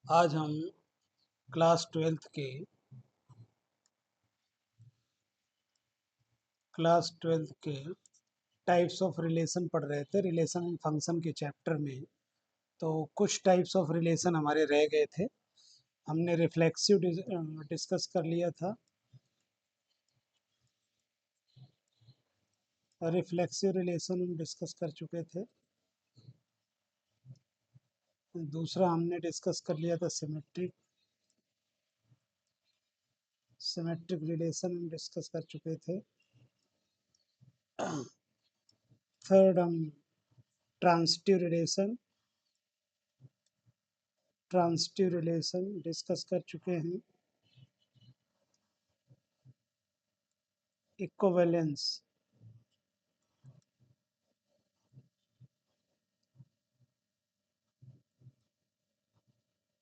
आज हम class twelfth के टाइप्स ऑफ रिलेशन पढ़ रहे थे, रिलेशन एंड फंक्शन के चैप्टर में। तो कुछ टाइप्स ऑफ रिलेशन हमारे रह गए थे। हमने रिफ्लेक्सिव डिस्कस कर लिया था। रिफ्लेक्सिव रिलेशन हम डिस्कस कर चुके थे। दूसरा हमने डिस्कस कर लिया था सिमेट्रिक रिलेशन हम डिस्कस कर चुके थे। थर्ड हम transitive relation transitive relation discuss कर चुके हैं। इक्विवेलेंस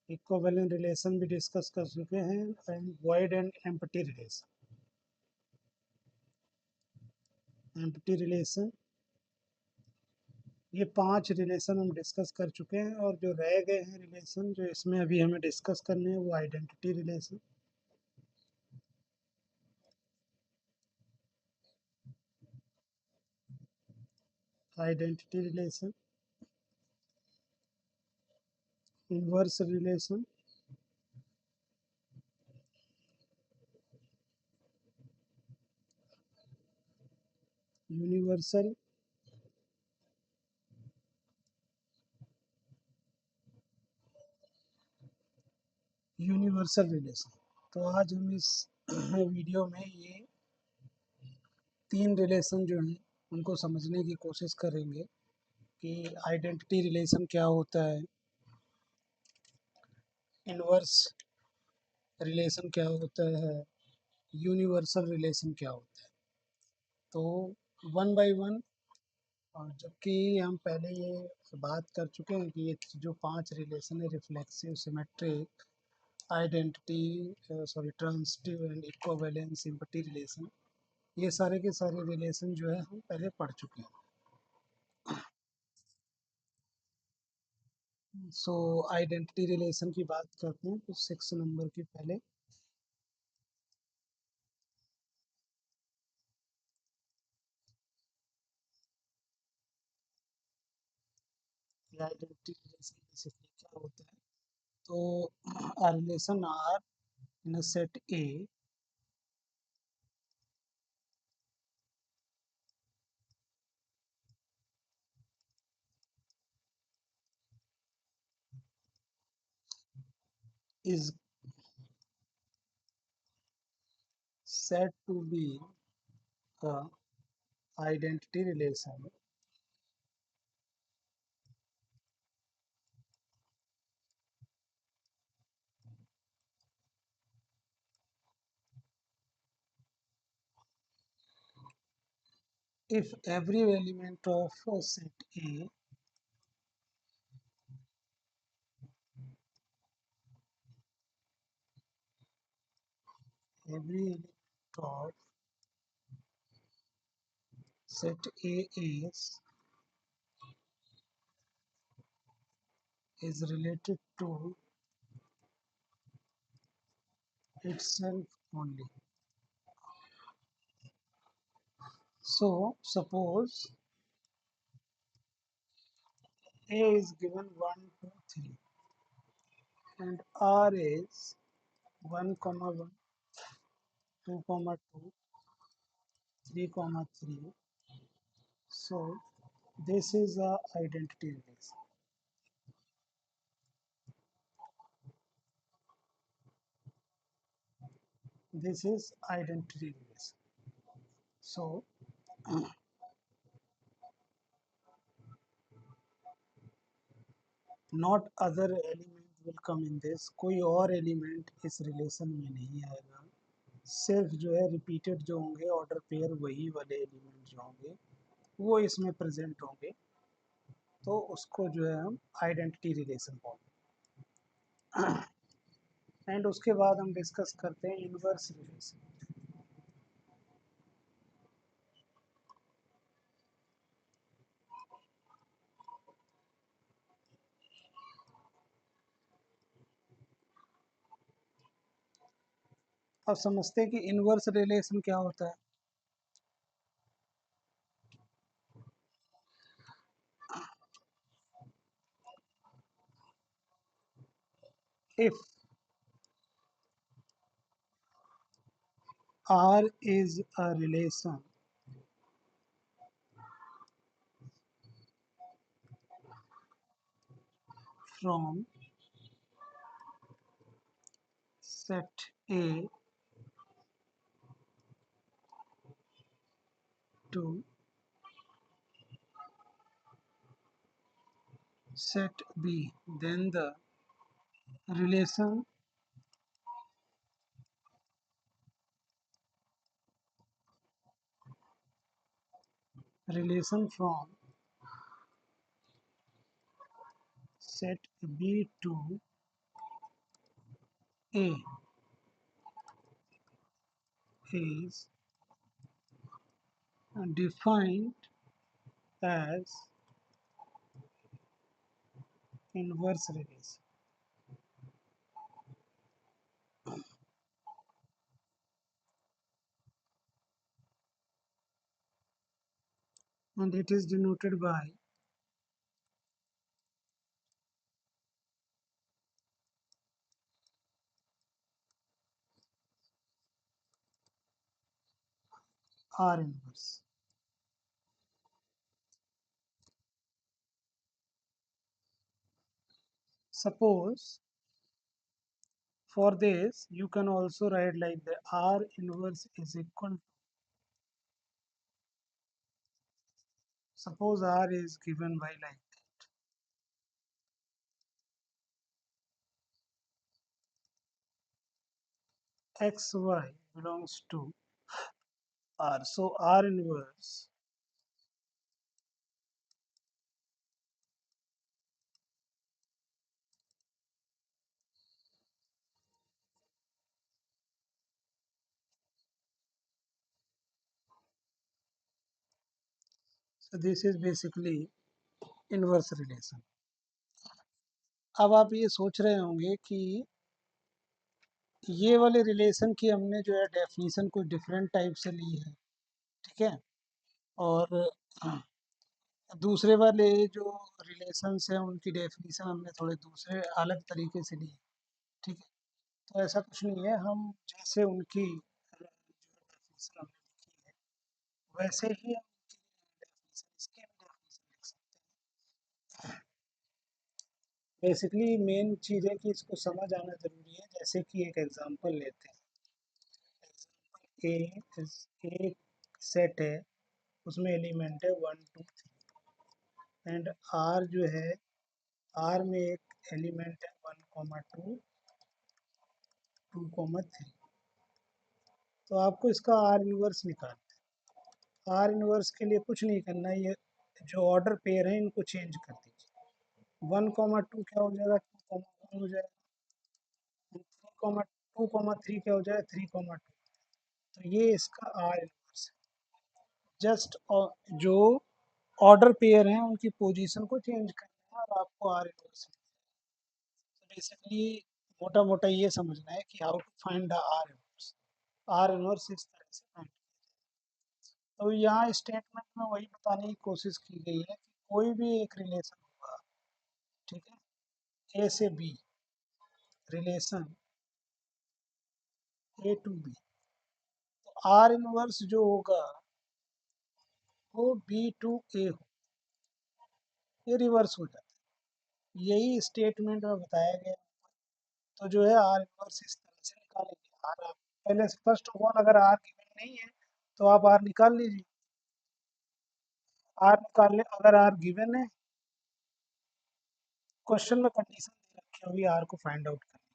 इक्विवेलेंट रिलेशन भी डिस्कस कर चुके हैं। And void and empty relation, ये 5 रिलेशन हम डिस्कस कर चुके हैं। और जो रह गए हैं रिलेशन जो इसमें अभी हमें डिस्कस करने हैं वो identity relation, identity relation, inverse relation, universal, universal relation. तो आज हम इस वीडियो में ये 3 रिलेशन जो हैं उनको समझने की कोशिश करेंगे कि आइडेंटिटी रिलेशन क्या होता है, इनवर्स रिलेशन क्या होता है, यूनिवर्सल रिलेशन क्या होता है। तो वन बाय वन, और जबकि हम पहले ये बात कर चुके हैं कि ये जो 5 रिलेशन है, reflexive, symmetric, identity, transitive and equivalence, sympathy relation, ये सारे के सारे रिलेशन जो है हम पहले पढ़ चुके हैं। सो आइडेंटिटी रिलेशन की बात करते हैं तो 6 नंबर की पहले आइडेंटिटी रिलेशन बेसिकली क्या होता है। तो a relation R in a set A is said to be a identity relation if every element of a set A every element of set A is related to itself only. So suppose A is given 1, 2, 3 and R is 1, 1, 2, 2, 3, 3. So this is a identity relation. This is identity relation. So not other element will come in this, कोई और element इस relation में नहीं आएगा। सिर्फ जो है repeated जो होंगे ऑर्डर पेयर, वही वाले एलिमेंट जो होंगे वो इसमें प्रेजेंट होंगे। तो उसको जो है हम आइडेंटिटी रिलेशन बोलते हैं। एंड उसके बाद हम डिस्कस करते हैं इनवर्स रिलेशन। अब समझते हैं कि इनवर्स रिलेशन क्या होता है। If R is a relation from set A to set B, then the relation from set B to A is defined as inverse relation, and it is denoted by R inverse. Suppose for this you can also write like the R inverse is equal, suppose R is given by like xy belongs to R. So R inverse so this is basically inverse relation. अब आप ये सोच रहे होंगे कि ये वाले relation की हमने जो है डेफिनेशन कुछ डिफरेंट टाइप से ली है, ठीक है, और दूसरे वाले जो रिलेशंस हैं उनकी डेफिनेशन हमने थोड़े दूसरे अलग तरीके से ली है, ठीक है। तो ऐसा कुछ नहीं है, हम जैसे उनकी जो डेफिनेशन हमने लिखी है वैसे ही हम उनकी डेफिनेशन इसकी भी डेफिनेशन लिख सकते हैं। बेसिकली मेन चीज़ है कि इसको समझ आना ज़रूरी है। जैसे कि एक एग्जांपल लेते हैं, एक सेट है, उसमें एलिमेंट है 1 2 3, एंड आर जो है, आर में एक एलिमेंट है 1 2 2 3। तो आपको इसका आर इनवर्स निकालना है। आर इनवर्स के लिए कुछ नहीं करना है, ये जो ऑर्डर पेयर है इनको चेंज कर दीजिए। 1 2 क्या हो जाएगा, 2 1 हो जाएगा, 3 2 3 क्या हो जाएगा, 3 2। तो ये इसका आर इनवर्स है। जस्ट जो ऑर्डर पेयर हैं उनकी पोजीशन को चेंज करना है और आपको आर इनवर्स। तो बेसिकली मोटा मोटा ये समझना है कि how to find the R inverse. R inverse इस तरह से फाइंड। तो यहाँ स्टेटमेंट में वही बताने की कोशिश की गई है कि कोई भी एक रिलेशन होगा, ठीक है, ए से B, relation A to B, तो आर इनवर्स जो होगा वो बी टू ए हो, ये रिवर्स हो जाता है। यही स्टेटमेंट में बताया गया। तो जो है आर इनवर्स इस तरह से निकालेंगे। आर आप पहले से फर्स्ट ऑफ ऑल अगर आर गिवन नहीं है तो आप आर निकाल लीजिए। आर निकाल ले, अगर आर गिवन है, क्वेश्चन में कंडीशन दे रखी होगी आर को फाइंड आउट करनी,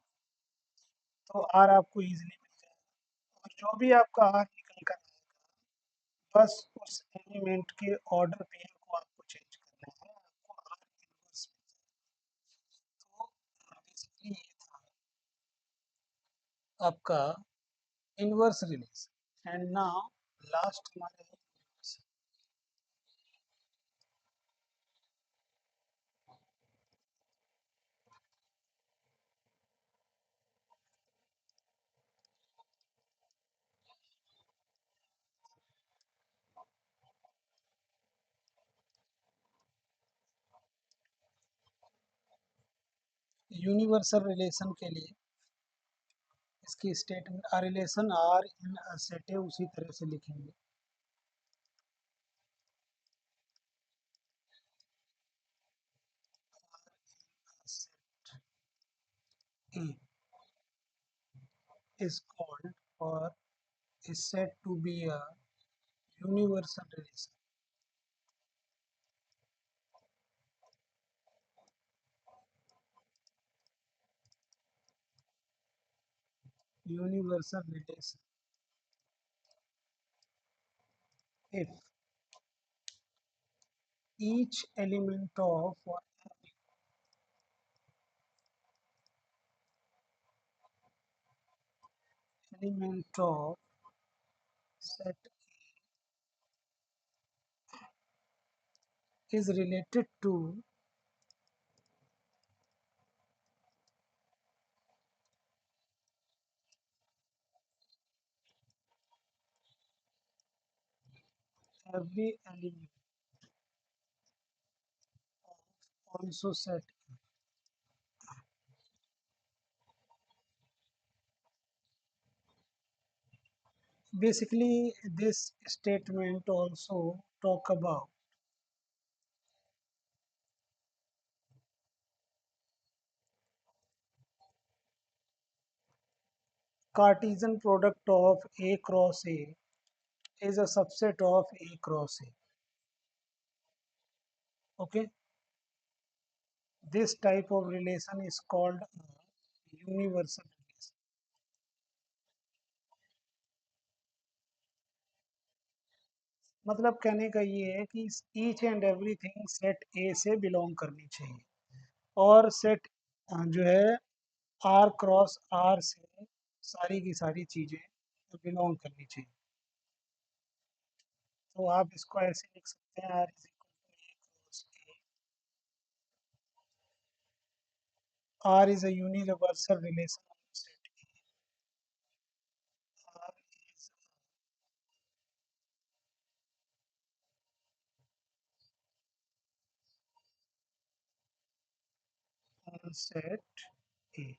तो आर आपको इजीली मिल जाएगा। और जो भी आपका आर निकल कर आएगा, बस उस एलिमेंट के ऑर्डर पेयर को आपको चेंज करना है, आपको आर इनवर्स मिल जाएगा। तो बेसिकली ये था आपका inverse relation. And now last हमारे यूनिवर्सल रिलेशन के लिए इसकी statement a relation R in a set है, उसी तरह से लिखेंगे। A is called or is said to be a universal relation. Universal relation if each element of set is related to every element also set. Basically, this statement also talk about Cartesian product of A cross A is a subset of A cross A. Okay, this type of relation is called a universal relation. मतलब कहने का ये है कि each and everything set ए से belong करनी चाहिए, और सेट जो है आर क्रॉस आर से सारी की सारी चीजें बिलोंग करनी चाहिए। तो आप इसको ऐसे लिख सकते हैं, R is equal to A, R is a universal relation of set, R is on set A.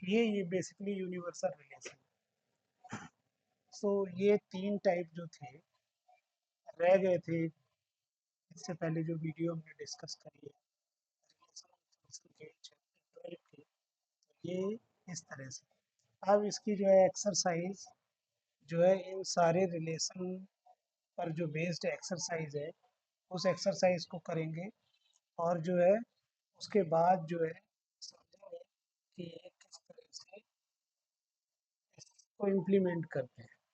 ये बेसिकली यूनिवर्सल रिलेशन। सो ये तीन टाइप जो थे रह गए थे इससे पहले जो वीडियो हमने डिस्कस करी है relation function के चैप्टर 12 के, ये इस तरह से। अब इसकी जो है एक्सरसाइज जो है इन सारे रिलेशन पर जो बेस्ड एक्सरसाइज है उस एक्सरसाइज को करेंगे, और जो है उसके बाद जो है समझेंगे कि ये किस तरह से इसको इम्प्लीमेंट करते हैं।